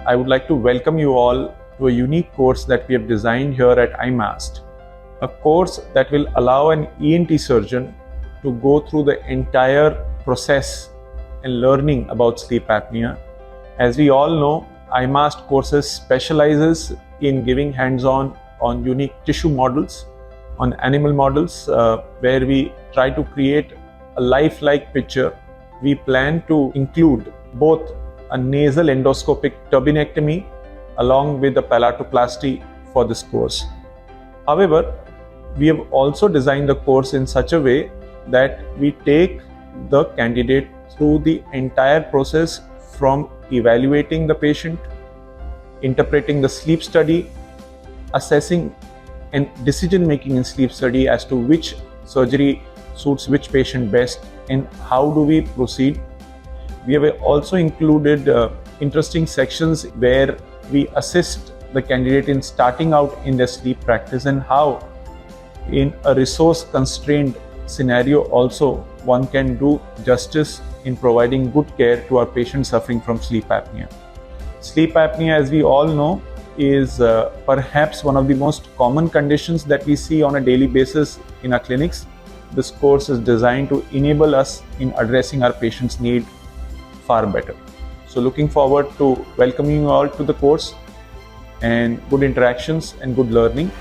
I would like to welcome you all to a unique course that we have designed here at IMMAST. A course that will allow an ENT surgeon to go through the entire process and learning about sleep apnea. As we all know, IMMAST courses specializes in giving hands-on on unique tissue models, on animal models, where we try to create a lifelike picture. We plan to include both a nasal endoscopic turbinectomy along with a palatoplasty for this course. However, we have also designed the course in such a way that we take the candidate through the entire process from evaluating the patient, interpreting the sleep study, assessing and decision making in sleep study as to which surgery suits which patient best and how do we proceed. We have also included interesting sections where we assist the candidate in starting out in their sleep practice and how in a resource constrained scenario also one can do justice in providing good care to our patients suffering from sleep apnea. Sleep apnea, as we all know, is perhaps one of the most common conditions that we see on a daily basis in our clinics. This course is designed to enable us in addressing our patients' need far better. So looking forward to welcoming you all to the course and good interactions and good learning.